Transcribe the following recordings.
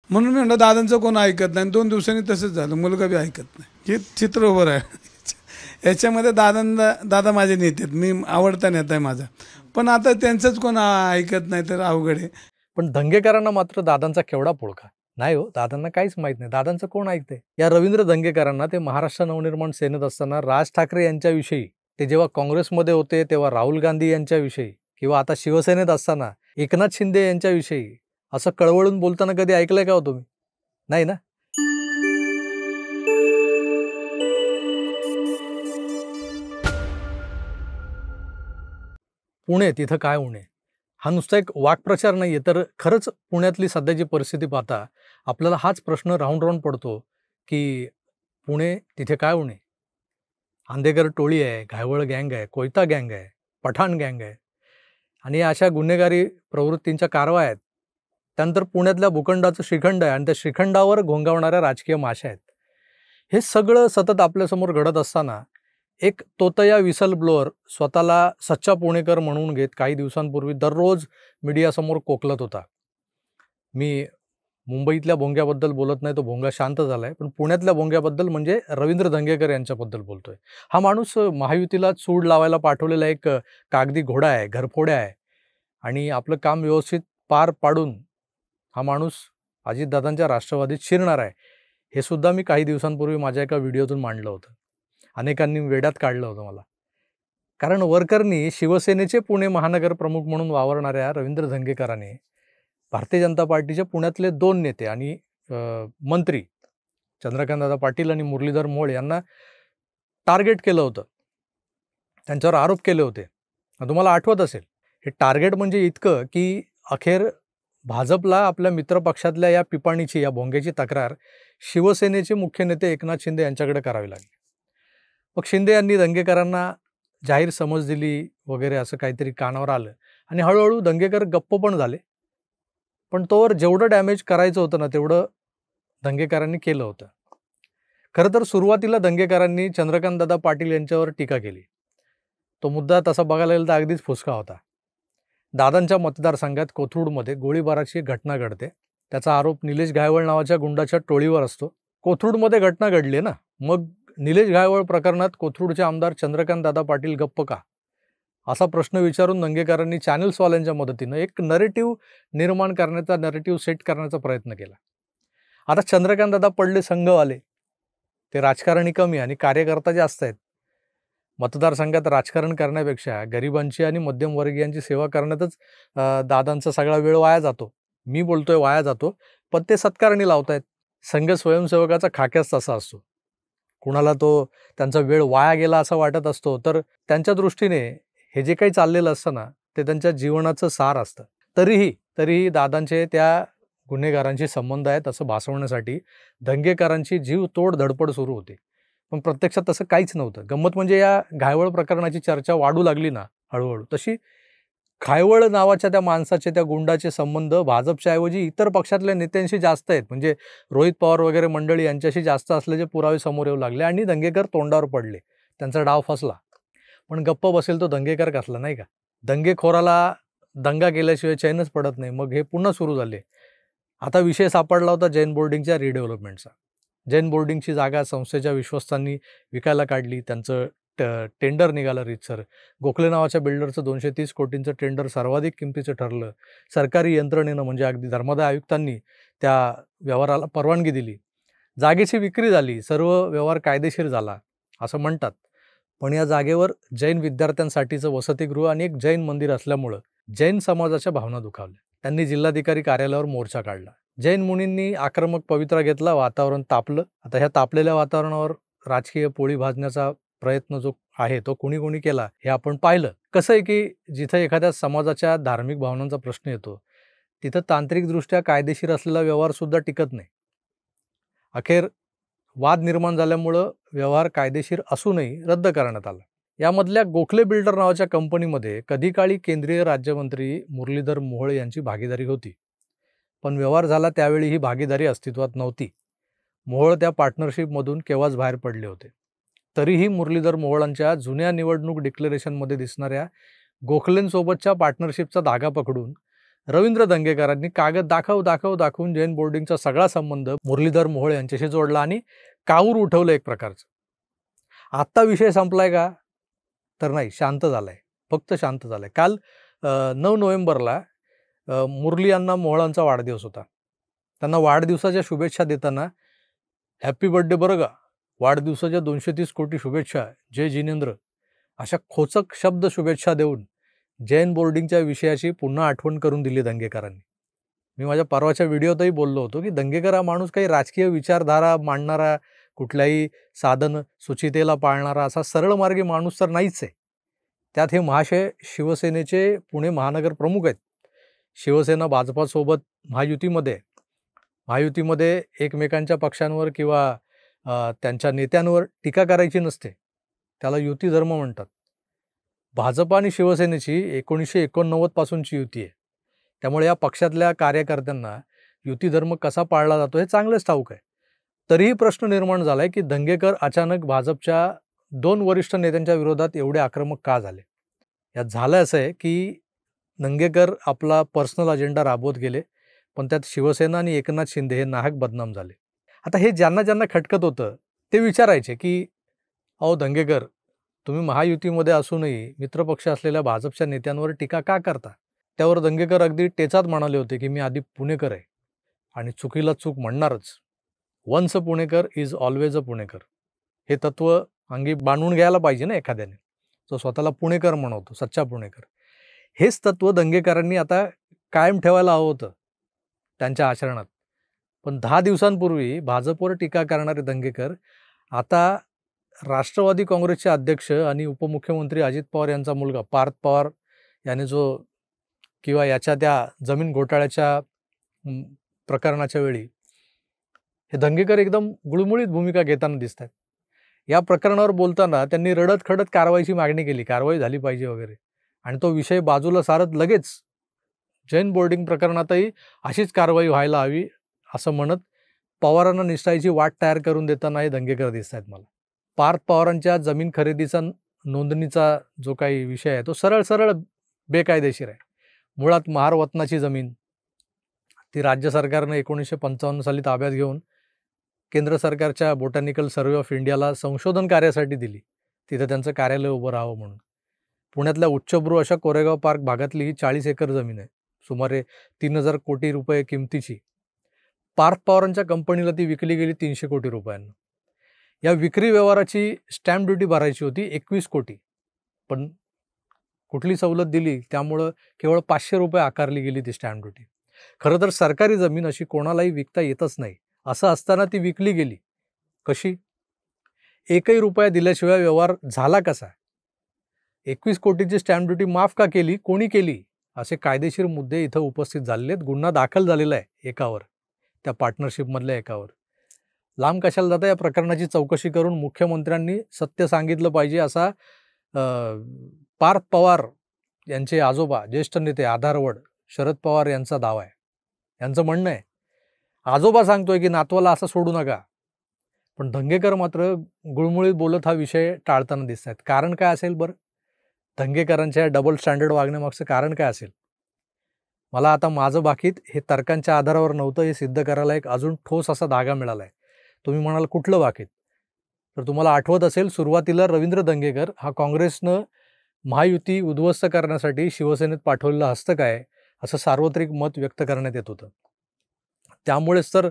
म्हणून मी म्हणलं दादांचं कोण ऐकत नाही. 2 दिवसांनी तसंच झालं, मुलगा बी ऐकत नाही. हे चित्र उभं आहे. याच्यामध्ये दादा माझे नेते आहेत, मी आवडता नेता आहे माझा, पण आता त्यांचंच कोण ऐकत नाही तर अवघड आहे. पण दंगेकरांना मात्र दादांचा केवढा पुळका नाही हो, दादांना काहीच माहित नाही. दादांचं कोण ऐकते? या रवींद्र दंगेकरांना ते महाराष्ट्र नवनिर्माण सेनेत असताना राज ठाकरे यांच्याविषयी, ते जेव्हा काँग्रेसमध्ये होते तेव्हा राहुल गांधी यांच्याविषयी, किंवा आता शिवसेनेत असताना एकनाथ शिंदे यांच्याविषयी असं कळवळून बोलताना कधी ऐकलंय का हो तुम्ही? नाही ना. पुणे तिथं काय उणे, हा नुसता एक वाक्प्रचार नाहीये, तर खरंच पुण्यातली सध्याची परिस्थिती पाहता आपल्याला हाच प्रश्न राहून राहून पडतो की पुणे तिथे काय उणे. आंदेकर टोळी आहे, घायवळ गँग आहे, कोयता गँग आहे, पठाण गँग आहे, आणि अशा गुन्हेगारी प्रवृत्तींच्या कारवाया आहेत. त्यानंतर पुण्यातल्या भूखंडाचं श्रीखंड आहे आणि त्या श्रीखंडावर घोंगावणाऱ्या राजकीय माशा आहेत. हे सगळं सतत आपल्यासमोर घडत असताना एक तोतया विसल ब्लोअर स्वतःला सच्चा पुणेकर म्हणून घेत काही दिवसांपूर्वी दररोज मीडियासमोर कोकलत होता. मी मुंबईतल्या भोंग्याबद्दल बोलत नाही, तो भोंगा शांत झालाय, पण पुण्यातल्या भोंग्याबद्दल म्हणजे रवींद्र दंगेकर यांच्याबद्दल बोलतोय. हा माणूस महायुतीला चूड लावायला पाठवलेला एक कागदी घोडा आहे, घरफोड्या आहे, आणि आपलं काम व्यवस्थित पार पाडून हा माणूस अजितदादांच्या राष्ट्रवादीत शिरणार आहे. हे सुद्धा मी काही दिवसांपूर्वी माझ्या एका व्हिडिओतून मांडलं होतं. अनेकांनी वेड्यात काढलं होतं मला, कारण वरकरनी शिवसेनेचे पुणे महानगर प्रमुख म्हणून वावरणाऱ्या रवींद्र दंगेकरांनी भारतीय जनता पार्टीचे पुण्यातले 2 नेते आणि मंत्री चंद्रकांतदादा पाटील आणि मुरलीधर मोहोळ यांना टार्गेट केलं होतं, त्यांच्यावर आरोप केले होते. तुम्हाला आठवत असेल, हे टार्गेट म्हणजे इतकं की अखेर भाजपला आपल्या मित्रपक्षातल्या या पिपाणीची, या भोंग्याची तक्रार शिवसेनेचे मुख्य नेते एकनाथ शिंदे यांच्याकडे करावी लागली. मग शिंदे यांनी दंगेकरांना जाहीर समज दिली वगैरे असं काहीतरी कानावर आलं, आणि हळूहळू दंगेकर गप्प पण झाले. पण तोवर जेवढं डॅमेज करायचं होतं ना तेवढं दंगेकरांनी केलं होतं. खरं तर सुरुवातीला दंगेकरांनी चंद्रकांतदादा पाटील यांच्यावर टीका केली. तो मुद्दा तसा बघायला गेला तर अगदीच फुसका होता. दादांच्या मतदारसंघात कोथरूडमध्ये गोळीबाराची घटना घडते. त्याचा आरोप निलेश घायवळ नावाच्या गुंडाच्या टोळीवर असतो. कोथरूडमध्ये घटना घडली ना, मग निलेश घायवळ प्रकरणात कोथरूडचे आमदार चंद्रकांतदादा पाटील गप्प का, असा प्रश्न विचारून दंगेकरांनी चॅनल्सवाल्यांच्या मदतीनं एक नरेटिव्ह निर्माण करण्याचा, नरेटिव्ह सेट करण्याचा प्रयत्न केला. आता चंद्रकांतदादा पडले संघवाले, ते राजकारणी कमी आणि कार्यकर्ता जास्त आहेत. मतदारसंघात राजकारण करण्यापेक्षा गरिबांची आणि मध्यमवर्गीयांची सेवा करण्यातच दादांचा सगळा वेळ वाया जातो. मी बोलतोय वाया जातो, पण ते सत्कारणी लावतायत. संघ स्वयंसेवकाचा खाक्याच तसा असतो. कुणाला तो त्यांचा वेळ वाया गेला असं वाटत असतो, तर त्यांच्या दृष्टीने हे जे काही चाललेलं असतं ना, ते त्यांच्या जीवनाचं सार असतं. तरीही दादांचे त्या गुन्हेगारांशी संबंध आहेत असं भासवण्यासाठी दंगेकरांची जीव तोड धडपड सुरू होती. पण प्रत्यक्षात तसं काहीच नव्हतं. गंमत म्हणजे या घायवळ प्रकरणाची चर्चा वाढू लागली ना हळूहळू, तशी घायवळ नावाच्या त्या माणसाचे, त्या गुंडाचे संबंध भाजपच्या ऐवजी इतर पक्षातल्या नेत्यांशी जास्त आहेत. म्हणजे रोहित पवार वगैरे मंडळी यांच्याशी जास्त असल्याचे पुरावे समोर येऊ लागले आणि दंगेकर तोंडावर पडले. त्यांचा डाव फसला. पण गप्प बसेल तो दंगेकर कसला, नाही का? दंगेखोराला दंगा केल्याशिवाय चैनच पडत नाही. मग हे पुन्हा सुरू झाले. आता विषय सापडला होता जैन बोर्डिंगच्या रिडेव्हलपमेंटचा. जैन बोर्डिंगची जागा संस्थेच्या विश्वस्तांनी विकायला काढली. त्यांचं टेंडर निघालं रीतसर. गोखले नावाच्या बिल्डरचं 230 कोटींचं टेंडर सर्वाधिक किमतीचं ठरलं. सरकारी यंत्रणेनं म्हणजे अगदी धर्मादाय आयुक्तांनी त्या व्यवहाराला परवानगी दिली. जागेची विक्री झाली. सर्व व्यवहार कायदेशीर झाला असं म्हणतात. पण या जागेवर जैन विद्यार्थ्यांसाठीचं वसतिगृह आणि एक जैन मंदिर असल्यामुळं जैन समाजाच्या भावना दुखावल्या. त्यांनी जिल्हाधिकारी कार्यालयावर मोर्चा काढला. जैन मुनींनी आक्रमक पवित्रा घेतला. वातावरण तापलं. आता ह्या तापलेल्या वातावरणावर राजकीय पोळी भाजण्याचा प्रयत्न जो आहे तो कोणी केला हे आपण पाहिलं. कसं आहे की जिथं एखाद्या समाजाच्या धार्मिक भावनांचा प्रश्न येतो तिथं तांत्रिकदृष्ट्या कायदेशीर असलेला व्यवहार सुद्धा टिकत नाही. अखेर वाद निर्माण झाल्यामुळं व्यवहार कायदेशीर असूनही रद्द करण्यात आला. यामधल्या गोखले बिल्डर नावाच्या कंपनीमध्ये कधी काळी केंद्रीय राज्यमंत्री मुरलीधर मोहोळ यांची भागीदारी होती. पण व्यवहार झाला त्यावेळी ही भागीदारी अस्तित्वात नव्हती. मोहोळ त्या पार्टनरशिपमधून केव्हाच बाहेर पडले होते. तरीही मुरलीधर मोहोळांच्या जुन्या निवडणूक डिक्लेरेशनमध्ये दिसणाऱ्या गोखलेंसोबतच्या पार्टनरशिपचा धागा पकडून रवींद्र दंगेकरांनी कागद दाखवून जैन बोर्डिंगचा सगळा संबंध मुरलीधर मोहोळ यांच्याशी जोडला आणि काऊर उठवलं एक प्रकारचं. आत्ता विषय संपलाय का? तर नाही, शांत झालाय, फक्त शांत झालाय. काल 9 नोव्हेंबरला मुरली यांना मोहोळांचा वाढदिवस होता. त्यांना वाढदिवसाच्या शुभेच्छा देताना हॅपी बर्थडे बरं का, वाढदिवसाच्या 230 कोटी शुभेच्छा, जय जिनेंद्र, अशा खोचक शब्द शुभेच्छा देऊन जैन बोर्डिंगच्या विषयाची पुन्हा आठवण करून दिली दंगेकरांनी. मी माझ्या परवाच्या व्हिडिओतही बोललो होतो की दंगेकर हा माणूस काही राजकीय विचारधारा मांडणारा, कुठल्याही साधन सुचितेला पाळणारा असा सरळ मार्गी माणूस तर नाहीच आहे. त्यात हे महाशय शिवसेनेचे पुणे महानगर प्रमुख आहेत. शिवसेना भाजपासोबत महायुतीमध्ये एकमेकांच्या पक्षांवर किंवा त्यांच्या नेत्यांवर टीका करायची नसते, त्याला युती धर्म म्हणतात. भाजप आणि शिवसेनेची 1989 पासूनची युती आहे. त्यामुळे या पक्षातल्या कार्यकर्त्यांना युती धर्म कसा पाळला जातो हे चांगलंच ठाऊक आहे. तरीही प्रश्न निर्माण झालाय की दंगेकर अचानक भाजपच्या 2 वरिष्ठ नेत्यांच्या विरोधात एवढे आक्रमक का झाले. यात झालं असं आहे की दंगेकर आपला पर्सनल अजेंडा राबवत गेले, पण त्यात शिवसेना आणि एकनाथ शिंदे हे नाहक बदनाम झाले. आता हे ज्यांना खटकत होतं ते विचारायचे की अहो दंगेकर, तुम्ही महायुतीमध्ये असूनही मित्रपक्ष असलेल्या भाजपच्या नेत्यांवर टीका का करता? त्यावर दंगेकर अगदी टेचात म्हणाले होते की मी आधी पुणेकर आहे आणि चुकीला चूक म्हणणारच. Once a Punekar is always a Punekar, हे तत्व अंगी बांधून घ्यायला पाहिजे ना एखाद्याने, जो स्वतःला पुणेकर म्हणवतो, सच्चा पुणेकर. हेच तत्व दंगेकरांनी आता कायम ठेवायला हवं होतं त्यांच्या आचरणात. पण 10 दिवसांपूर्वी भाजपवर टीका करणारे दंगेकर आता राष्ट्रवादी काँग्रेसचे अध्यक्ष आणि उपमुख्यमंत्री अजित पवार यांचा मुलगा पार्थ पवार याने किंवा याच्या त्या जमीन घोटाळ्याच्या प्रकरणाच्या वेळी हे दंगेकर एकदम गुळमुळीत भूमिका घेताना दिसत आहेत. या प्रकरणावर बोलताना त्यांनी रडत खडत कारवाईची मागणी केली, कारवाई झाली पाहिजे वगैरे, आणि तो विषय बाजूला सारत लगेच जैन बोर्डिंग प्रकरणातही अशीच कारवाई व्हायला हवी असं म्हणत पवारांना निष्ठायची वाट तयार करून देताना हे दंगेकर दिसत आहेत मला. पार्थ पवारांच्या जमीन खरेदीचा नोंदणीचा जो काही विषय आहे तो सरळ बेकायदेशीर आहे. मुळात महारवतनाची जमीन ती राज्य सरकारनं 1955 साली ताब्यात घेऊन केंद्र सरकारच्या बॉटॅनिकल सर्व्हे ऑफ इंडियाला संशोधन कार्यासाठी दिली, तिथं त्यांचं कार्यालय उभं राहावं म्हणून. पुण्यातल्या उच्चभ्रू अशा कोरेगाव पार्क भागातली ही 40 एकर जमीन आहे, सुमारे 3000 कोटी रुपये किमतीची. पार्थ पवारांच्या कंपनीला ती विकली गेली 300 कोटी रुपयांना. या विक्री व्यवहाराची स्टॅम्प ड्युटी भरायची होती 21 कोटी, पण कुठली सवलत दिली त्यामुळं केवळ 500 रुपये आकारली गेली ती स्टॅम्प ड्युटी. खरं तर सरकारी जमीन अशी कोणालाही विकता येतच नाही, असं असताना ती विकली गेली कशी? 1ही रुपया दिल्याशिवाय व्यवहार झाला कसा? 21 कोटीची स्टॅम्प ड्युटी माफ का केली, कोणी केली, असे कायदेशीर मुद्दे इथं उपस्थित झालेले आहेत. गुन्हा दाखल झालेला आहे एकावर, त्या पार्टनरशिपमधल्या एकावर. लांब कशाला जाता, या प्रकरणाची चौकशी करून मुख्यमंत्र्यांनी सत्य सांगितलं पाहिजे असा पार्थ पवार यांचे आजोबा ज्येष्ठ नेते आधारवड शरद पवार यांचा दावा आहे. यांचं म्हणणं आहे, आजोबा सांगतोय की नातवाला असं सोडू नका. पण दंगेकर मात्र गुळमुळीत बोलत हा विषय टाळताना दिसत आहेत. कारण काय असेल बरं? दंगेकरांच्या डबल स्टँडर्ड वागण्यामागचं कारण काय असेल? मला आता माझं बाकीत हे तर्कांच्या आधारावर नव्हतं हे सिद्ध करायला एक अजून ठोस असा धागा मिळाला आहे. तुम्ही म्हणाल कुठलं बाकीत? तर तुम्हाला आठवत असेल, सुरुवातीला रवींद्र दंगेकर हा काँग्रेसनं महायुती उद्ध्वस्त करण्यासाठी शिवसेनेत पाठवलेलं हस्तक आहे असं सार्वत्रिक मत व्यक्त करण्यात येत होतं. त्यामुळेच तर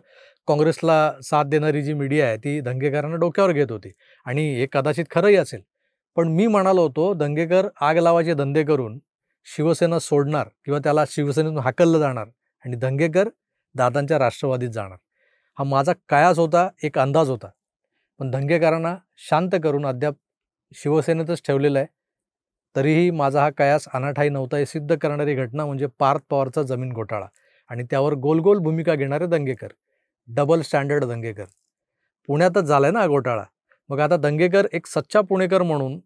काँग्रेसला साथ देणारी जी मीडिया आहे ती दंगेकरांना डोक्यावर घेत होती, आणि हे कदाचित खरंही असेल. पण मी म्हणालो होतो, दंगेकर आग लावायचे धंदे करून शिवसेना सोडणार किंवा त्याला शिवसेनेतून हाकललं जाणार आणि दंगेकर दादांच्या राष्ट्रवादीत जाणार. हा माझा कयास होता, एक अंदाज होता. पण दंगेकरांना शांत करून अद्याप शिवसेनेतच ठेवलेलं आहे. तरीही माझा हा कयास अनाठाई नव्हता हे सिद्ध करणारी घटना म्हणजे पार्थ पवारचा जमीन घोटाळा आणि त्यावर गोल भूमिका घेणारे दंगेकर, डबल स्टँडर्ड दंगेकर. पुण्यातच झालाय ना हा घोटाळा. मग आता दंगेकर एक सच्चा पुणेकर म्हणून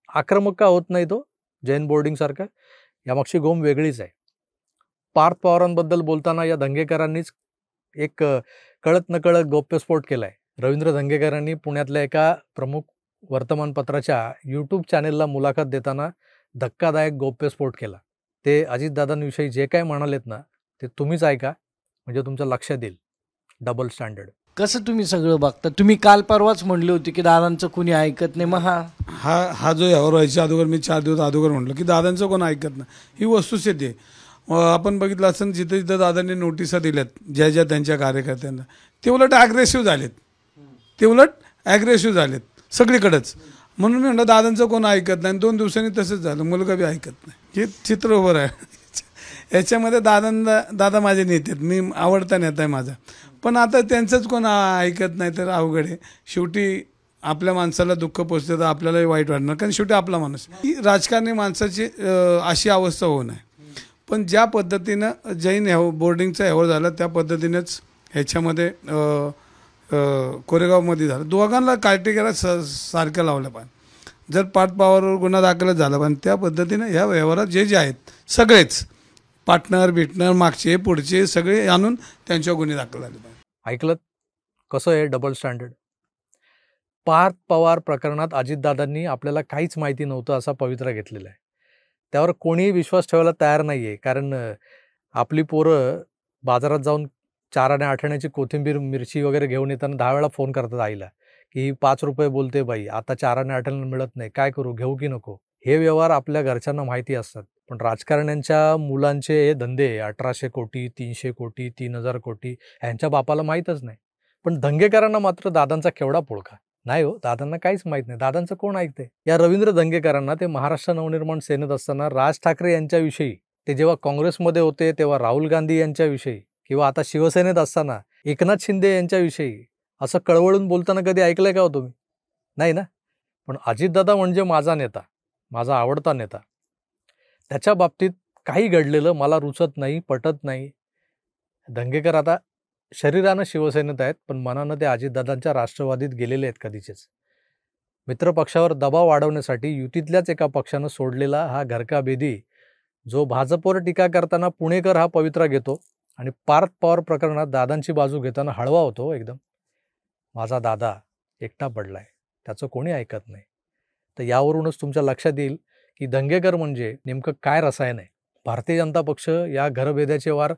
आक्रमक का होत नाही तो जैन बोर्डिंगसारखा? यामागची गोम वेगळीच आहे. पार्थ पवारांबद्दल बोलताना या दंगेकरांनीच एक कळत नकळत गौप्यस्फोट केलाय. रवींद्र दंगेकरांनी पुण्यातल्या एका प्रमुख वर्तमानपत्राच्या यूट्यूब चॅनेलला मुलाखत देताना धक्कादायक गौप्यस्फोट केला. ते अजितदादांविषयी जे काय म्हणालेत ना ते तुम्हीच ऐका, म्हणजे तुमच्या लक्षात येईल डबल स्टँडर्ड. कसं तुम्ही सगळं बघता? तुम्ही काल परवाच म्हणले होते की दादांचं कुणी ऐकत नाही, मग हा जो यावर व्हायच्या अगोदर मी 4 दिवस अगोदर म्हटलं की दादांचं कोण ऐकत नाही, ही वस्तुस्थिती आहे. आपण बघितलं असं जिथे जिथं दादांनी नोटिसा दिल्यात ज्या ज्या त्यांच्या कार्यकर्त्यांना, ते उलट ॲग्रेसिव्ह झालेत सगळीकडेच. म्हणून मी म्हटलं दादांचं कोण ऐकत नाही. 2 दिवसांनी तसंच झालं, मुलगा बी ऐकत नाही. हे चित्र उभं आहे. याच्यामध्ये दादा माझे नेते आहेत, मी आवडता नेता आहे माझा. पण आता त्यांचंच कोण ऐकत नाही तर अवघड आहे. शेवटी आपल्या माणसाला दुःख पोचतं तर आपल्यालाही वाईट वाटणार, कारण शेवटी आपला माणूस. ही राजकारणी माणसाची अशी अवस्था होऊ नये. पण ज्या पद्धतीनं जैन बोर्डिंगचा अहवाल झाला त्या पद्धतीनेच ह्याच्यामध्ये कोरेगावमध्ये झालं. दोघांना कार्टिकेला सारख्या लावल्या पाहिजे. जर पाठपावावर गुन्हा दाखल झाला पण त्या पद्धतीनं ह्या व्यवहारात जे आहेत सगळेच पार्टनर मागचे पुढचे सगळे आणून त्यांच्यावर गुन्हे दाखल झाले पाहिजे. ऐकलं कसं आहे डबल स्टँडर्ड? पार्थ पवार प्रकरणात अजितदादांनी आपल्याला काहीच माहिती नव्हतं असा पवित्रा घेतलेला आहे. त्यावर कोणीही विश्वास ठेवायला तयार नाही आहे, कारण आपली पोरं बाजारात जाऊन 4 आणे 8 आण्याची कोथिंबीर मिरची वगैरे घेऊन येताना 10 वेळा फोन करतात आईला की ही 5 रुपये बोलते बाई, आता 4 आणे 8 आणे मिळत नाही, काय करू, घेऊ की नको. हे व्यवहार आपल्या घरच्यांना माहिती असतात, पण राजकारण्यांच्या मुलांचे हे धंदे 1800 कोटी 300 कोटी 3000 कोटी ह्यांच्या बापाला माहीतच नाही. पण दंगेकरांना मात्र दादांचा केवढा पुळका. नाही हो, दादांना काहीच माहीत नाही. दादांचं कोण ऐकते? या रवींद्र दंगेकरांना ते महाराष्ट्र नवनिर्माण सेनेत असताना राज ठाकरे यांच्याविषयी, ते जेव्हा काँग्रेसमध्ये होते तेव्हा राहुल गांधी यांच्याविषयी, किंवा आता शिवसेनेत असताना एकनाथ शिंदे यांच्याविषयी असं कळवळून बोलताना कधी ऐकलंय का हो तुम्ही? नाही ना. पण अजितदादा म्हणजे माझा नेता, माझा आवडता नेता. त्याच्या बाबतीत काही घडलेलं मला रुचत नाही, पटत नाही. दंगेकर आता शरीरानं शिवसेनेत आहेत, पण मनानं ते अजितदादांच्या राष्ट्रवादीत गेलेले आहेत कधीचेच. मित्रपक्षावर दबाव वाढवण्यासाठी युतीतल्याच एका पक्षानं सोडलेला हा घरकाबेदी, जो भाजपवर टीका करताना पुणेकर हा पवित्रा घेतो आणि पार्थ पवार प्रकरणात दादांची बाजू घेताना हळवा होतो एकदम. माझा दादा एकटा पडलाय, त्याचं कोणी ऐकत नाही. तर यावरूनच तुमच्या लक्षात येईल की दंगेकर म्हणजे नेमकं काय रसायन आहे. भारतीय जनता पक्ष या घरभेद्याचे वार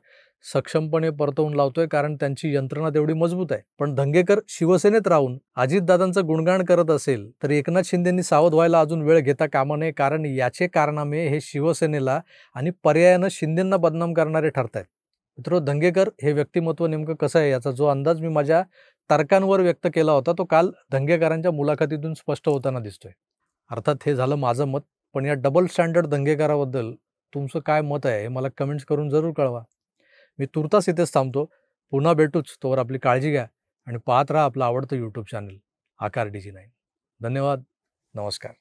सक्षमपणे परतवून लावतोय, कारण त्यांची यंत्रणा तेवढी मजबूत आहे. पण दंगेकर शिवसेनेत राहून अजितदादांचं गुणगान करत असेल तर एकनाथ शिंदेंनी सावध व्हायला अजून वेळ घेता कामा नये, कारण याचे कारनामे हे शिवसेनेला आणि पर्यायानं शिंदेंना बदनाम करणारे ठरत आहेत. मित्र, दंगेकर हे व्यक्तिमत्व नेमकं कसं आहे याचा जो अंदाज मी माझ्या तर्कांवर व्यक्त केला होता तो काल दंगेकरांच्या मुलाखतीतून स्पष्ट होताना दिसतोय. अर्थात हे झालं माझं मत, पण या डबल स्टँडर्ड दंगेकराबद्दल तुमचं काय मत आहे हे मला कमेंट्स करून जरूर कळवा. मी तुर्तास इथेच थांबतो. पुन्हा भेटूच. तोवर आपली काळजी घ्या आणि पाहत राहा आपलं आवडतं यूट्यूब चॅनल आकार DG9. धन्यवाद. नमस्कार.